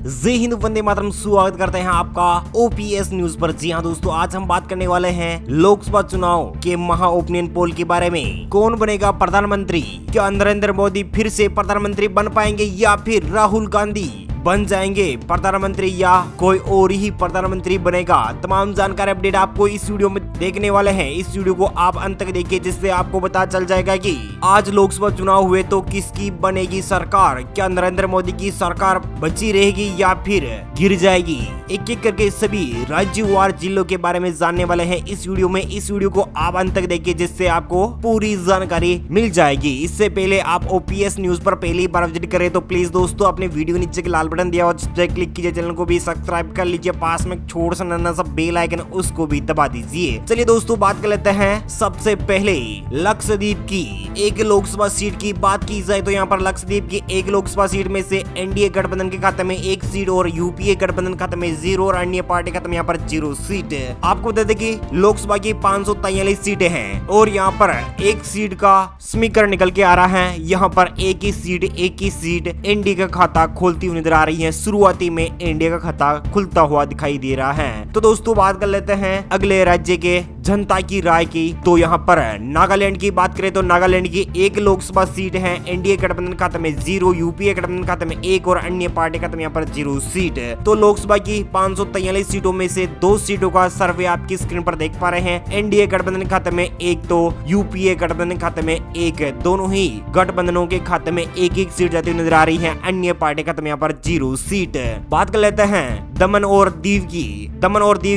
जय हिंद, वंदे मातरम। स्वागत करते हैं आपका ओपीएस न्यूज पर। जी हाँ दोस्तों, आज हम बात करने वाले हैं लोकसभा चुनाव के महा ओपिनियन पोल के बारे में। कौन बनेगा प्रधानमंत्री? क्या नरेंद्र मोदी फिर से प्रधानमंत्री बन पाएंगे या फिर राहुल गांधी बन जाएंगे प्रधानमंत्री, या कोई और ही प्रधानमंत्री बनेगा? तमाम जानकारी अपडेट आपको इस वीडियो में देखने वाले हैं। इस वीडियो को आप अंत तक देखिए, जिससे आपको पता चल जाएगा कि आज लोकसभा चुनाव हुए तो किसकी बनेगी सरकार। क्या नरेंद्र मोदी की सरकार बची रहेगी या फिर गिर जाएगी? एक एक करके सभी राज्यवार जिलों के बारे में जानने वाले हैं इस वीडियो में। इस वीडियो को आप अंत तक देखिए, जिससे आपको पूरी जानकारी मिल जाएगी। इससे पहले आप ओपीएस न्यूज पर पहली बार विजिट करें तो प्लीज दोस्तों अपने वीडियो नीचे के लाल बटन दिया और क्लिक कीजिए, चैनल को भी सब्सक्राइब कर लीजिए, पास में छोटा सा नन्हा सा बेल आइकन उसको भी दबा दीजिए। चलिए दोस्तों, बात कर लेते हैं सबसे पहले लक्षद्वीप की एक लोकसभा सीट की बात की जाए तो यहाँ पर लक्षद्वीप की एक लोकसभा सीट में से एनडीए गठबंधन के खाते में 1 सीट और यूपीए गठबंधन खाते में 0 और अन्य पार्टी खाते में यहाँ पर 0 सीट। आपको बता दें कि लोकसभा की 543 सीटें हैं और यहाँ पर एक सीट का समीकरण निकल के आ रहा है। यहाँ पर एक ही सीट एनडीए का खाता खोलती हुई नजर आ रही है। शुरुआती में एनडीए का खाता खुलता हुआ दिखाई दे रहा है। तो दोस्तों बात कर लेते हैं अगले राज्य के जनता की राय की। तो यहाँ पर नागालैंड की बात करें तो नागालैंड की एक लोकसभा सीट है एनडीए गठबंधन खाते में 0, यूपीए गठबंधन खाते में 1 और अन्य पार्टी खाते में यहाँ पर 0 सीट। तो लोकसभा की 543 सीटों में से 2 सीटों का सर्वे आपकी स्क्रीन पर देख पा रहे हैं। एनडीए गठबंधन खाते में 1 तो यूपीए गठबंधन खाते में 1, दोनों ही गठबंधनों के खाते में 1-1 सीट जाती हुई नजर आ रही है। अन्य पार्टी खाते में यहाँ पर 0 सीट। बात कर लेते हैं दमन और दीव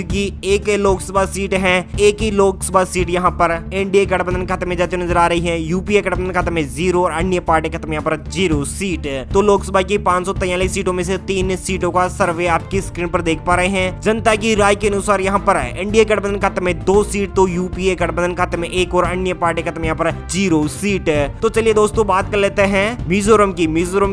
की एक लोकसभा सीट है। एक ही लोकसभा सीट यहाँ पर एनडीए गठबंधन खाते में जाती नजर आ रही है। यूपीए गठबंधन खाते में 0 और अन्य पार्टी खाते में यहाँ पर 0 सीट। तो लोकसभा की 543 सीटों में से 3 सीटों का सर्वे आपकी स्क्रीन पर देख पा रहे हैं। जनता की राय के अनुसार यहाँ पर एनडीए गठबंधन खाते में 2 सीट तो यूपीए गठबंधन खाते में 1 और अन्य पार्टी खाते में यहाँ पर 0 सीट। तो चलिए दोस्तों बात कर लेते हैं मिजोरम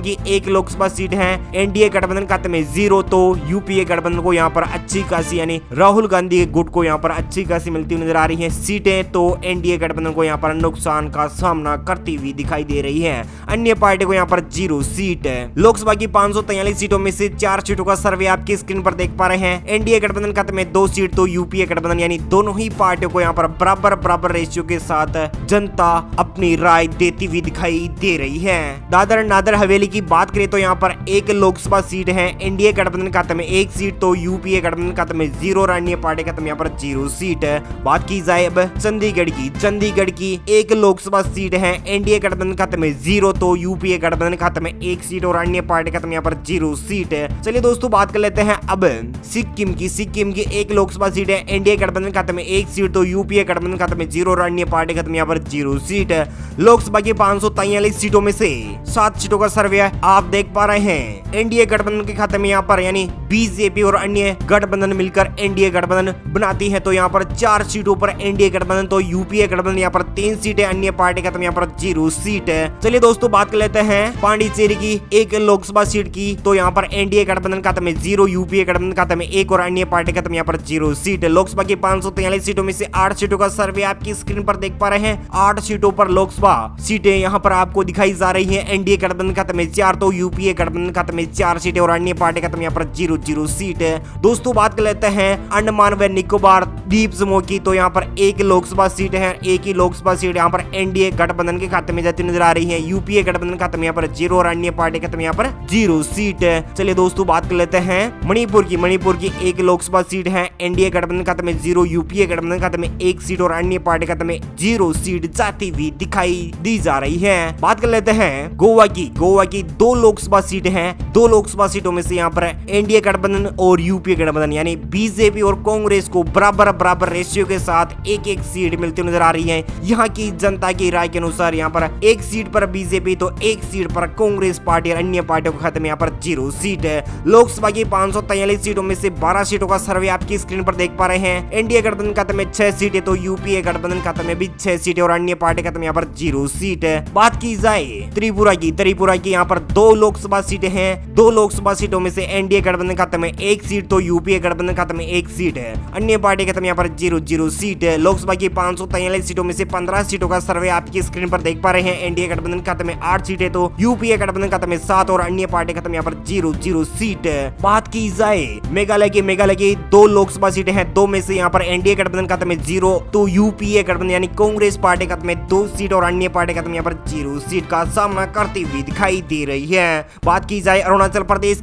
की एक लोकसभा सीट है। एनडीए गठबंधन खाते में 0 तो यूपीए गठबंधन को यहाँ पर अच्छी खासी, यानी राहुल गांधी के गुट को यहाँ पर अच्छी खासी मिलती हुई नजर आ रही है सीटें। तो एनडीए गठबंधन को यहाँ पर नुकसान का सामना करती हुई दिखाई दे रही है। अन्य पार्टी को यहाँ पर 0 सीट। लोकसभा की 543 सीटों में से 4 सीटों का सर्वे आपकी स्क्रीन पर देख पा रहे हैं। एनडीए गठबंधन खाते में 2 सीट तो यूपीए गठबंधन, यानी दोनों ही पार्टियों को यहाँ पर बराबर रेशियो के साथ जनता अपनी राय देती हुई दिखाई दे रही है। दादर नागर हवेली की बात करें तो यहाँ पर एक लोकसभा सीट है। एनडीए गठबंधन खाते में 1 सीट तो यूपीए गठबंधन खाते में 0 और अन्य पार्टी खाते में यहाँ पर 0 सीट। बात की जाए अब चंडीगढ़ की एक लोकसभा सीट है। एनडीए गठबंधन खाते में 0 तो यूपीए गठबंधन खाते में 1 सीट और अन्य पार्टी खाते में यहाँ पर 0 सीट। चलिए दोस्तों बात कर लेते हैं अब सिक्किम की एक लोकसभा सीट है। एनडीए गठबंधन खाते में 1 सीट तो यूपीए गठबंधन खाते में 0 और अन्य पार्टी खाते में यहाँ पर 0 सीट। लोकसभा की 543 सीटों में से 7 सीटों का सर्वे आप देख पा रहे हैं। एनडीए गठबंधन के खाते में यहाँ पर, यानी बीजेपी और अन्य गठबंधन मिलकर एनडीए गठबंधन बनाती है। तो यहाँ पर 4 सीटों पर एनडीए गठबंधन तो यूपीए गठबंधन यहाँ पर 3 सीटें, अन्य पार्टी खाते में यहाँ पर 0 सीट है। चलिए दोस्तों बात कर लेते हैं पांडिचेरी की एक लोकसभा सीट की। तो यहाँ पर एनडीए गठबंधन खाते में 0, यूपीए गठबंधन खाते में 1 और अन्य पार्टी खाते में यहाँ पर 0 सीट। लोकसभा की 543 सीटों में से 8 सीटों का सर्वे आपकी स्क्रीन पर देख पा रहे हैं। 8 सीटों पर लोकसभा सीटें यहाँ पर आपको दिखाई जा रही है। एनडीए गठबंधन खाते में 4 तो यूपीए गठबंधन खाते में 4 सीटें और अन्य पार्टी खाते में यहाँ पर 0 सीट है। दोस्तों बात कर लेते हैं अंडमान व निकोबार द्वीप समूह की। तो यहाँ पर एक लोकसभा सीट है। एक ही लोकसभा सीट यहाँ पर एनडीए गठबंधन के खाते में जाती नजर आ रही है। यूपीए गठबंधन खाते में यहाँ पर 0 और अन्य पार्टी खाते में यहाँ पर 0 सीट है। चलिए दोस्तों बात कर लेते हैं मणिपुर की एक लोकसभा सीट है। एनडीए गठबंधन खाते में 0, यूपीए गठबंधन खाते में 1 सीट और अन्य पार्टी खाते में 0 सीट जाती हुई दिखाई दी जा रही है। बात कर लेते हैं गोवा की 2 लोकसभा सीट है। 2 लोकसभा सीटों में से यहाँ पर एनडीए गठबंधन और यूपीए गठबंधन, यानी बीजेपी और कांग्रेस को बराबर रेशियो के साथ 1-1 सीट मिलती नजर आ रही है। यहाँ की जनता की राय के अनुसार यहाँ पर 1 सीट पर बीजेपी तो 1 सीट पर कांग्रेस पार्टी और अन्य पार्टियों के खाते में यहाँ पर 0 सीट है। लोकसभा की 543 सीटों में से 12 सीटों का सर्वे आपकी स्क्रीन पर देख पा रहे हैं। एनडीए गठबंधन खाते में 6 सीटें तो यूपीए गठबंधन खाते में भी 6 सीटें और अन्य पार्टी खाते में यहाँ पर 0 सीट है। बात की जाए त्रिपुरा की यहाँ पर 2 लोकसभा सीटें हैं। 2 लोकसभा सीटों में से एनडीए गठबंधन खाते में 1 सीट तो यूपीए गठबंधन खाते में 1 सीट है। अन्य पार्टी खाते में यहाँ पर 0 जीरो सीट। लोकसभा की 543 सीटों में से 15 सीटों का सर्वे आपकी स्क्रीन पर देख पा रहे हैं। एनडीए गठबंधन खाते में 8 सीटें तो यूपीए गठबंधन खाते में 7 और अन्य पार्टी खाते में यहाँ पर 0 सीट। बात की जाए मेघालय की 2 लोकसभा सीटें हैं, 2 में से यहाँ पर एनडीए गठबंधन खाते में 0 तो यूपीए गठबंधन यानी कांग्रेस पार्टी खाते में 2 सीट और अन्य पार्टी खाते में यहाँ पर 0 सीट का सामना करती हुई दिखाई दे रही है। बात की जाए अरुणाचल प्रदेश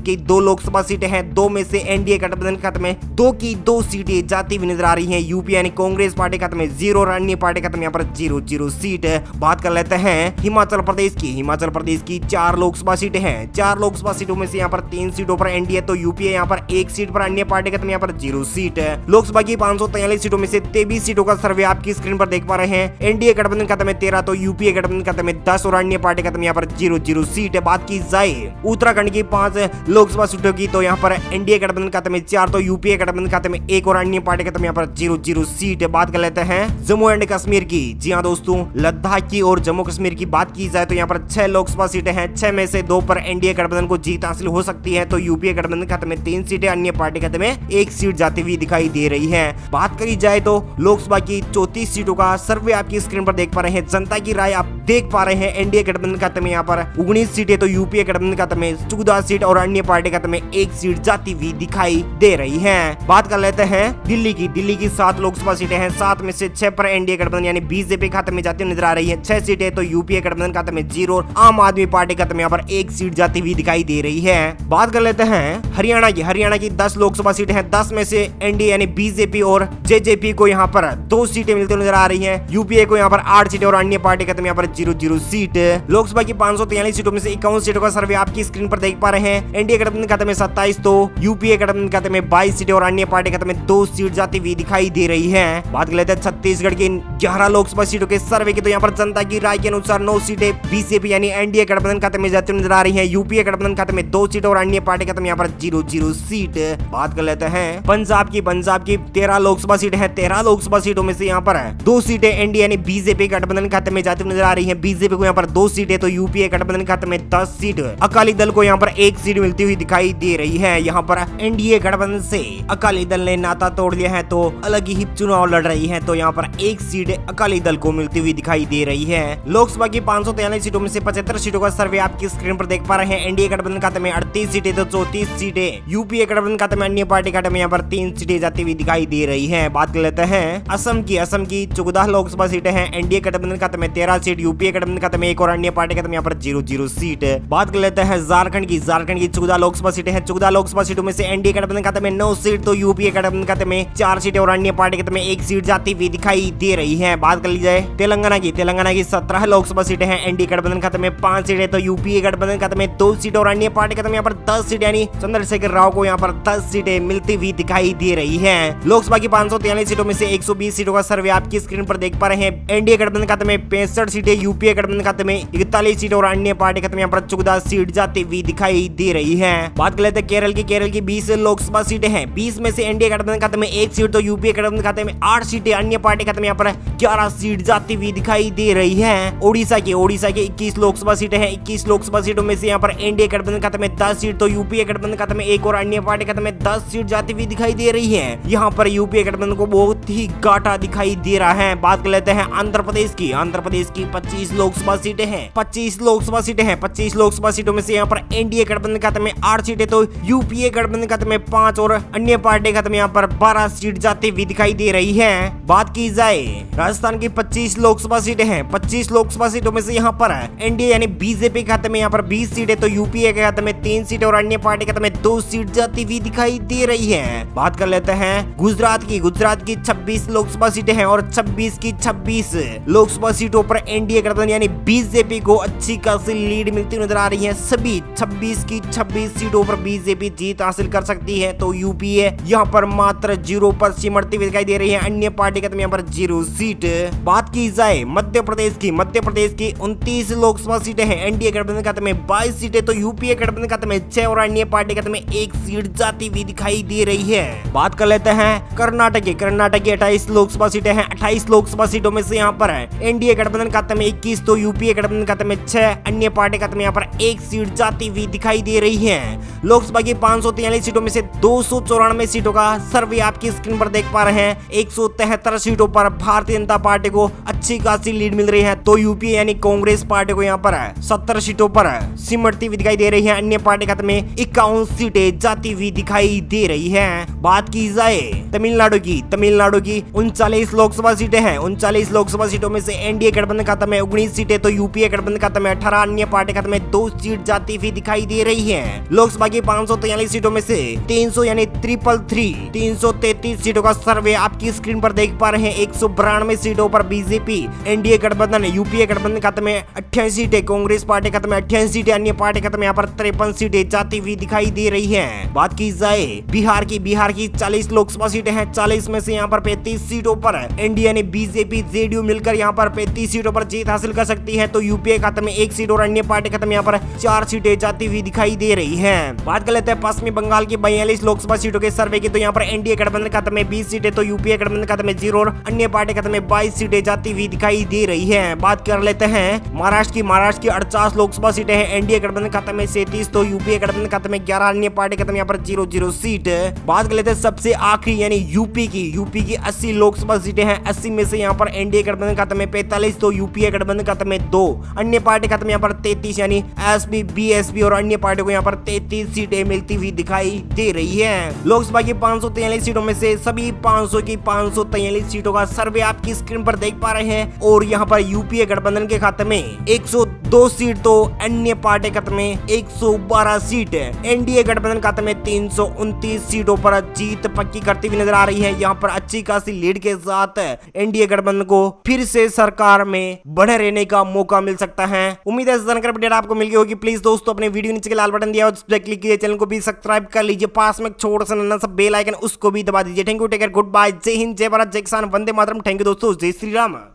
की 2 लोकसभा सीटें हैं, 2 में से एनडीए गठबंधन खाते में 2 की 2 सीटें जाती हुई नजर आ रही हैं। यूपी यानी कांग्रेस पार्टी खाते में 0 और अन्य पार्टी खाते में यहाँ पर 0 सीट। बात कर लेते हैं हिमाचल प्रदेश की 4 लोकसभा सीटें हैं, 4 लोकसभा सीटों में से यहाँ पर 3 सीटों पर एनडीए तो यूपीए यहाँ पर 1 सीट पर अन्य पार्टी खाते में यहाँ पर 0 सीट। लोकसभा की 543 सीटों में से 23 सीटों का सर्वे आपकी स्क्रीन पर देख पा रहे हैं। एनडीए गठबंधन खाते में 13 तो यूपीए गठबंधन खाते में 10 और अन्य पार्टी खाते में यहाँ पर 0 सीट। बात की जाए उत्तराखंड की 5 लोकसभा सीटों की तो यहाँ पर एनडीए गठबंधन खाते में 4 तो यूपीए गठबंधन खाते में 1 और अन्य पार्टी खाते में यहाँ पर 0 सीट। बात कर लेते हैं जम्मू एंड कश्मीर की। जी हाँ दोस्तों, लद्दाख की और जम्मू कश्मीर की बात की जाए तो यहाँ पर 6 लोकसभा सीटें हैं, 6 में से 2 पर एनडीए गठबंधन को जीत हासिल हो सकती है तो यूपीए गठबंधन खाते में 3 सीटें, अन्य पार्टी खाते में 1 सीट जाती हुई दिखाई दे रही है। बात करी जाए तो लोकसभा की 34 सीटों का सर्वे आपकी स्क्रीन पर देख पा रहे हैं। जनता की राय आप देख पा रहे हैं। एनडीए गठबंधन खाते में यहाँ पर 19 सीटें तो यूपीए गठबंधन खाते में 14 सीट और अन्य पार्टी खाते में 1 सीट जाती हुई दिखाई दे रही है। बात कर लेते हैं दिल्ली की 7 लोकसभा सीटें हैं, 7 में से 6 पर एनडीए गठबंधन यानी बीजेपी खाते में जाती हुई नजर आ रही है। 6 सीटें तो यूपीए गठबंधन खाते में 0 और आम आदमी पार्टी खाते में यहाँ पर 1 सीट जाती हुई दिखाई दे रही है। बात कर लेते हैं हरियाणा की 10 लोकसभा सीटें हैं, 10 में से एनडीए यानी बीजेपी और जेजेपी को यहाँ पर 2 सीटें मिलती नजर आ रही है। यूपीए को यहाँ पर 8 सीटें और अन्य पार्टी खाते में यहाँ पर 0 सीट। लोकसभा की 543 सीटों में से 51 सीटों का सर्वे आपकी स्क्रीन पर देख पा रहे हैं। एनडीए गठबंधन खाते में 27 तो यूपीए गठबंधन खाते में 22 सीटें और अन्य पार्टी खाते में 2 सीट जाती हुई दिखाई दे रही है। बात कर लेते हैं छत्तीसगढ़ की 11 लोकसभा सीटों के सर्वे की तो यहाँ पर जनता की राय के अनुसार 9 सीटें बीजेपी यानी एनडीए गठबंधन खाते में जाती हुई नजर आ रही है। यूपीए गठबंधन खाते में 2 सीट और अन्य पार्टी खाते में यहाँ पर 0 सीट। बात कर लेते हैं पंजाब की 13 लोकसभा सीटें हैं, 13 लोकसभा सीटों में से यहाँ पर 2 सीटें एनडीए यानी बीजेपी गठबंधन खाते में जाती हुई नजर आ रही है। बीजेपी को यहाँ पर 2 सीटें तो यूपीए गठबंधन खाते में 10 सीट। अकाली दल को यहाँ पर 1 सीट मिलती हुई दिखाई दे रही है। यहाँ पर एनडीए गठबंधन से अकाली दल ने नाता तोड़ लिया है तो अलग ही चुनाव लड़ रही है तो यहाँ पर 1 सीट अकाली दल को मिलती हुई दिखाई दे रही है। लोकसभा की 543 सीटों में से 75 सीटों का सर्वे आपकी स्क्रीन पर देख पा रहे हैं। एनडीए गठबंधन खाते में 38 सीटें तो 34 सीटें यूपीए गठबंधन खाते में अन्य पार्टी खाते में यहाँ पर 3 सीटें जाती हुई दिखाई दे रही है। बात कर लेते हैं असम की 14 लोकसभा सीटें हैं, एनडीए गठबंधन खाते में 13 सीट, यूपीए गठबंधन खाते में 1 और अन्य पार्टी खाते में यहाँ पर 0 सीट। बात कर लेते हैं झारखंड की 14 लोकसभा सीटें हैं, 14 लोकसभा सीटों में से एनडीए गठबंधन खाते में 9 सीट तो यूपीए गठबंधन खाते में 4 सीटें और अन्य पार्टी खाते में 1 सीट जाती हुई दिखाई दे रही है। बात कर ली जाए तेलंगाना की 17 लोकसभा सीटें हैं, एनडीए गठबंधन खाते में 5 सीटें तो यूपीए गठबंधन खाते में 2 सीट और अन्य पार्टी खाते में यहाँ पर 10 सीटें यानी चंद्रशेखर राव को यहाँ पर 10 सीटें मिलती हुई दिखाई दे रही है। लोकसभा की 543 सीटों में से 120 सीटों का सर्वे आपकी स्क्रीन पर देख पा रहे हैं। एनडीए गठबंधन खाते में 65 सीटें, यूपीए गठबंधन खाते में 41 सीट और अन्य पार्टी खाते में यहाँ पर 14 सीट जाती हुई दिखाई दे रही है। बात कर लेते हैं केरल की 20 लोकसभा सीटें हैं, 20 में से एनडीए गठबंधन खाते में 1 सीट तो यूपीए गठबंधन खाते में 8 सीटें, अन्य पार्टी खाते में यहाँ पर 11 सीट जाती हुई दिखाई दे रही है। ओडिशा की 21 लोकसभा सीटें हैं, 21 लोकसभा सीटों में से यहाँ पर एनडीए गठबंधन खाते में 10 सीट तो यूपीए गठबंधन खाते में 1 और अन्य पार्टी खाते में 10 सीट जाती हुई दिखाई दे रही है। यहाँ पर यूपीए गठबंधन को बहुत ही घाटा दिखाई दे रहा है। बात कर लेते हैं आंध्र प्रदेश की 25 लोकसभा सीटें हैं, 25 लोकसभा सीटों में से यहाँ पर एनडीए गठबंधन खाते में 8 सीटें तो यूपीए गठबंधन खाते में 5 और अन्य पार्टी खाते में यहाँ पर 12 सीट जाती हुई दिखाई दे रही है। बात की जाए राजस्थान की 25 लोकसभा सीटें हैं, 25 लोकसभा सीटों में से यहाँ पर एनडीए यानी बीजेपी खाते में यहाँ पर 20 सीटें तो यूपीए के खाते में 3 सीटें और अन्य पार्टी खाते में 2 सीट जाती हुई दिखाई दे रही है। बात कर लेते हैं गुजरात की 26 लोकसभा सीटें हैं और 26 की 26 लोकसभा सीटों पर एनडीए गठबंधन यानी बीजेपी को अच्छी खासी लीड मिलती नजर आ रही है। सभी 26 की 26 सीटों पर बीजेपी जीत हासिल कर सकती है तो यूपीए यहाँ पर मात्र 0 पर सिमटती हुई दिखाई दे रही है, अन्य पार्टी खाते में यहाँ पर 0 सीट। बात की जाए मध्य प्रदेश की 29 लोकसभा सीटें हैं, एनडीए गठबंधन खाते में 22 सीटें तो यूपीए गठबंधन खाते में 6 और अन्य पार्टी खाते में 1 सीट जाती हुई दिखाई दे रही है। बात कर लेते हैं कर्नाटक की 28 लोकसभा सीटें हैं, 28 लोकसभा सीटों में से यहाँ पर एनडीए गठबंधन खाते में 21 तो यूपीए गठबंधन खाते में 6, अन्य पार्टी खाते में यहाँ पर 1 सीट जाती हुई दिखाई दे रही है। लोकसभा की 543 सीटों में से 294 सीटों का सर्वे आपकी स्क्रीन पर देख पा रहे हैं। 173 सीटों पर भारतीय जनता पार्टी को अच्छी खासी लीड मिल रही है, तो यूपीए यानी कांग्रेस पार्टी को यहाँ पर 70 सीटों पर सिमटती हुई दिखाई दे रही है। अन्य पार्टी खाते में 51 सीटें जाती हुई दिखाई दे रही है। बात की जाए तमिलनाडु की 39 लोकसभा सीटें हैं। 39 लोकसभा सीटों में से एनडीए गठबंधन खाते में 19 सीटें, तो यूपीए गठबंधन खाते में 18, अन्य पार्टी खाते में 2 सीट जाती हुई दिखाई दे रही है। लोकसभा की 543 सीटों में से 300 यानी 333 सीटों का सर्वे आपकी स्क्रीन पर देख पा रहे हैं। 192 सीटों पर बीजेपी, एनडीए गठबंधन, यूपीए गठबंधन खाते में 28 सीटें, कांग्रेस पार्टी खाते में 28 सीटें, अन्य पार्टी खाते में यहाँ पर 53 सीटें जाती हुई दिखाई दे रही है। बात की जाए बिहार की 40 लोकसभा सीटें हैं। 40 में से यहाँ पर 35 सीटों पर एनडीए यानी बीजेपी जेडीयू मिलकर यहाँ पर 35 सीटों पर जीत हासिल कर सकती है, तो यूपीए खाते में 1 सीट और अन्य पार्टी खाते में यहाँ पर 4 सीटें जाती हुई दिखाई दे रही है। बात कर लेते हैं पश्चिमी बंगाल की 42 लोकसभा सीटों के सर्वे की, तो यहाँ पर एनडीए गठबंधन खाते में 20 सीटें, तो यूपीए गठबंधन खाते में 0 और अन्य पार्टी खाते में 22 सीटें जाती हुई दिखाई दे रही है। बात कर लेते हैं महाराष्ट्र की 48 लोकसभा सीटें हैं। एनडीए गठबंधन खाते में 37, तो यूपीए गठबंधन खाते में 11, अन्य पार्टी खाते में यहाँ पर 0 सीट। बात कर लेते हैं सबसे आखिरी यानी यूपी की 80 लोकसभा सीटें हैं। 80 में से यहाँ पर एनडीए गठबंधन खाते में 45, तो यूपीए गठबंधन खाते में 2, अन्य पार्टी खाते में यहाँ पर 33 यानी एसपी, बीएसपी और अन्य पार्टी को यहाँ पर 33 सीटें मिलती हुई दिखाई दे रही है। लोकसभा की 543 सीटों में से सभी 500 की 543 सीटों का सर्वे आपकी स्क्रीन पर देख पा रहे हैं, और यहाँ पर यूपीए गठबंधन के खाते में 102 सीट, तो अन्य पार्टी खाते में 112 सीट, एनडीए गठबंधन खाते में 329 सीटों पर जीत पक्की करती हुई नजर आ रही है। यहाँ पर अच्छी खासी लीड के साथ एनडीए गठबंधन को फिर से सरकार में बढ़े रहने का मौका मिल सकता है। उम्मीद है इस जानकारी अपडेट आपको मिल गई होगी। प्लीज दोस्तों अपने वीडियो नीचे के लाल बटन दिया और उस पर क्लिक कीजिए, चैनल को भी सब्सक्राइब कर लीजिए, पास में छोटा सा नन्हा सा बेल आइकन उसको भी दबा दीजिए। Thank you, take care, good bye, जय हिंद, जय भारत, जय किसान, वंदे मातरम। थैंक यू दोस्तों, जय श्री राम।